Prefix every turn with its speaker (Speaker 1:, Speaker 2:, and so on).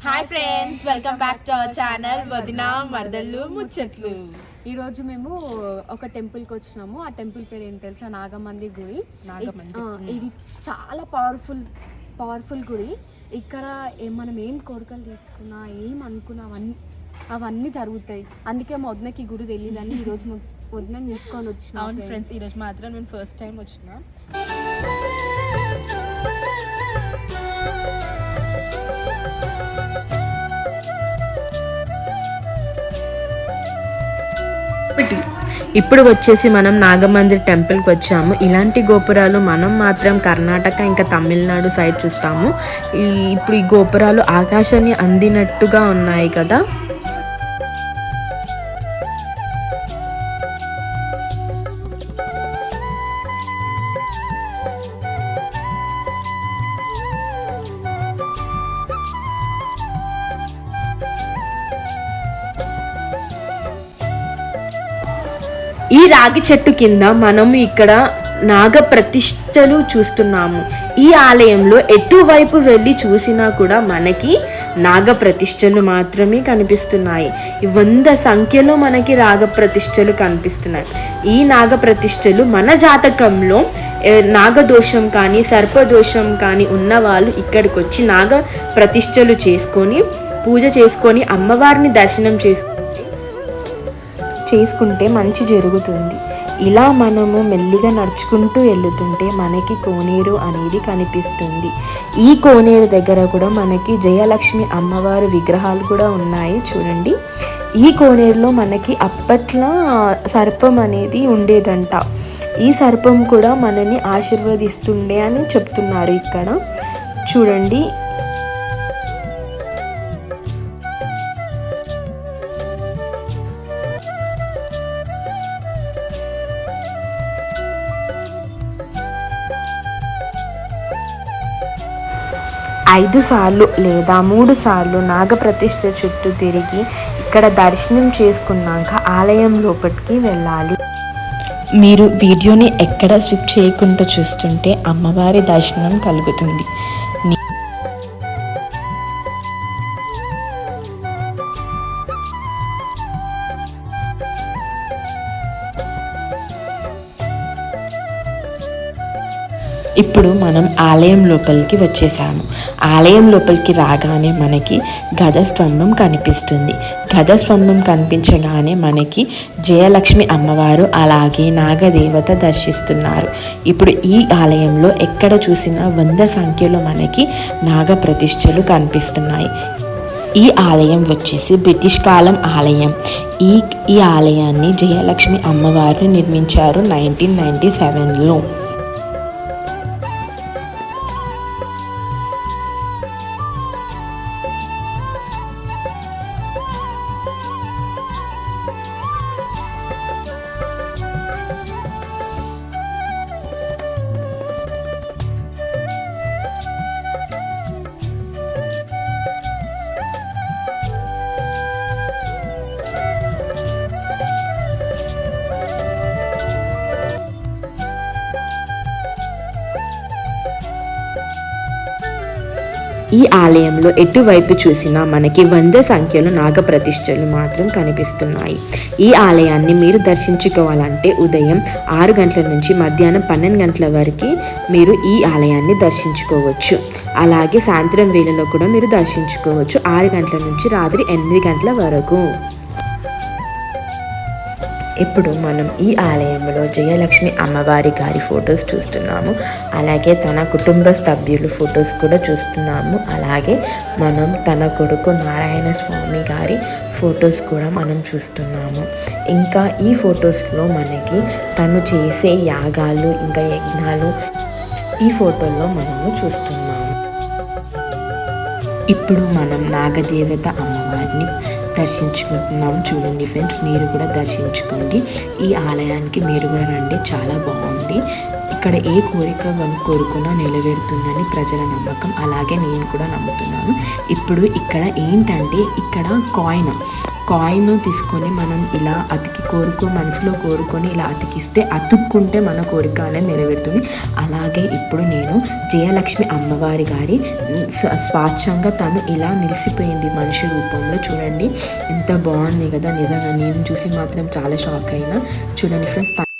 Speaker 1: Hi friends, welcome back to our channel వదిన మరదళ్ళు ముచ్చట్లు.
Speaker 2: ఈరోజు మేము ఒక టెంపుల్కి వచ్చినాము. ఆ టెంపుల్ పేరు ఏంటి తెలుసా? నాగమంది గుడి. ఇది చాలా పవర్ఫుల్ గుడి. ఇక్కడ మనం ఏం కోరికలు తీసుకున్నా, ఏం అనుకున్నా అవన్నీ జరుగుతాయి. అందుకే మా వదినకి గుడి తెలియదని ఈరోజు వదిన తీసుకొని వచ్చిన.
Speaker 1: అవును ఫ్రెండ్స్, ఈరోజు మాత్రం నేను ఫస్ట్ టైం వచ్చిన.
Speaker 3: ఇప్పుడు వచ్చేసి మనం నాగమందిర్ టెంపుల్కి వచ్చాము. ఇలాంటి గోపురాలు మనం మాత్రం కర్ణాటక ఇంకా తమిళనాడు సైడ్ చూస్తాము. ఇప్పుడు ఈ గోపురాలు ఆకాశాన్ని అందినట్టుగా ఉన్నాయి కదా. ఈ రాగి చెట్టు కింద మనము ఇక్కడ నాగ ప్రతిష్టలు చూస్తున్నాము. ఈ ఆలయంలో ఎటువైపు వెళ్ళి చూసినా కూడా మనకి నాగ ప్రతిష్టలు మాత్రమే కనిపిస్తున్నాయి. 100 సంఖ్యలో మనకి నాగ ప్రతిష్టలు కనిపిస్తున్నాయి. ఈ నాగ ప్రతిష్టలు మన జాతకంలో నాగదోషం కానీ సర్పదోషం కానీ ఉన్నవాళ్ళు ఇక్కడికి వచ్చి నాగ ప్రతిష్టలు చేసుకొని పూజ చేసుకొని అమ్మవారిని దర్శనం చేసుకుంటే మంచి జరుగుతుంది. ఇలా మనము మెల్లిగా నడుచుకుంటూ వెళ్తుంటే మనకి కోనేరు అనేది కనిపిస్తుంది. ఈ కోనేరు దగ్గర కూడా మనకి జయలక్ష్మి అమ్మవారి విగ్రహాలు కూడా ఉన్నాయి చూడండి. ఈ కోనేరులో మనకి అప్పట్లో సర్పం అనేది ఉండేదంట. ఈ సర్పం కూడా మనని ఆశీర్వదిస్తుండే అని చెప్తున్నారు ఇక్కడ చూడండి. ఐదు సార్లు లేదా 3 సార్లు నాగప్రతిష్ఠ చుట్టూ తిరిగి ఇక్కడ దర్శనం చేసుకున్నాక ఆలయం లోపలికి వెళ్ళాలి. మీరు వీడియోని ఎక్కడ స్కిప్ చేయకుండా చూస్తుంటే అమ్మవారి దర్శనం కలుగుతుంది. ఇప్పుడు మనం ఆలయం లోపలికి వచ్చేసాము. ఆలయం లోపలికి రాగానే మనకి గజస్తంభం కనిపిస్తుంది. గజస్తంభం కనిపించగానే మనకి జయలక్ష్మి అమ్మవారు అలాగే నాగదేవత దర్శిస్తున్నారు. ఇప్పుడు ఈ ఆలయంలో ఎక్కడ చూసినా 100 సంఖ్యలో మనకి నాగ ప్రతిష్టలు కనిపిస్తున్నాయి. ఈ ఆలయం వచ్చేసి బ్రిటిష్ కాలం ఆలయం. ఈ ఆలయాన్ని జయలక్ష్మి అమ్మవారు నిర్మించారు 1997లో. ఈ ఆలయంలో ఎటువైపు చూసినా మనకి 100 సంఖ్యలో నాగప్రతిష్టలు మాత్రం కనిపిస్తున్నాయి. ఈ ఆలయాన్ని మీరు దర్శించుకోవాలంటే ఉదయం 6 గంటల నుంచి మధ్యాహ్నం 12 గంటల వరకు మీరు ఈ ఆలయాన్ని దర్శించుకోవచ్చు. అలాగే సాయంత్రం వేళలో కూడా మీరు దర్శించుకోవచ్చు, 6 గంటల నుంచి రాత్రి 8 గంటల వరకు. ఇప్పుడు మనం ఈ ఆలయంలో జయలక్ష్మి అమ్మవారి గారి ఫొటోస్ చూస్తున్నాము. అలాగే తన కుటుంబ సభ్యులు ఫొటోస్ కూడా చూస్తున్నాము. అలాగే మనం తన కొడుకు నారాయణ స్వామి గారి ఫొటోస్ కూడా మనం చూస్తున్నాము. ఇంకా ఈ ఫొటోస్లో మనకి తను చేసే యాగాలు ఇంకా యజ్ఞాలు ఈ ఫోటోల్లో మనము చూస్తున్నాము. ఇప్పుడు మనం నాగదేవత అమ్మవారిని దర్శించుకుంటున్నాం చూడండి ఫ్రెండ్స్. మీరు కూడా దర్శించుకోండి. ఈ ఆలయానికి మీరు కూడా రండి, చాలా బాగుంది. ఇక్కడ ఏ కోరిక కోరుకున్నా నెరవేరుతుందని ప్రజల నమ్మకం. అలాగే నేను కూడా నమ్ముతున్నాను. ఇప్పుడు ఇక్కడ ఏంటంటే ఇక్కడ కాయిన్ తీసుకొని మనం ఇలా మనసులో కోరుకొని ఇలా అతికిస్తే అతుక్కుంటే మన కోరిక అనేది నెరవేరుతుంది. అలాగే ఇప్పుడు నేను జయలక్ష్మి అమ్మవారి గారి స్వాచ్ఛంగా తను ఇలా నిలిచిపోయింది మనిషి రూపంలో. చూడండి ఎంత బాగుంది కదా, నిజంగా నేను చూసి మాత్రం చాలా షాక్ అయినా. చూడండి ఫ్రెండ్స్.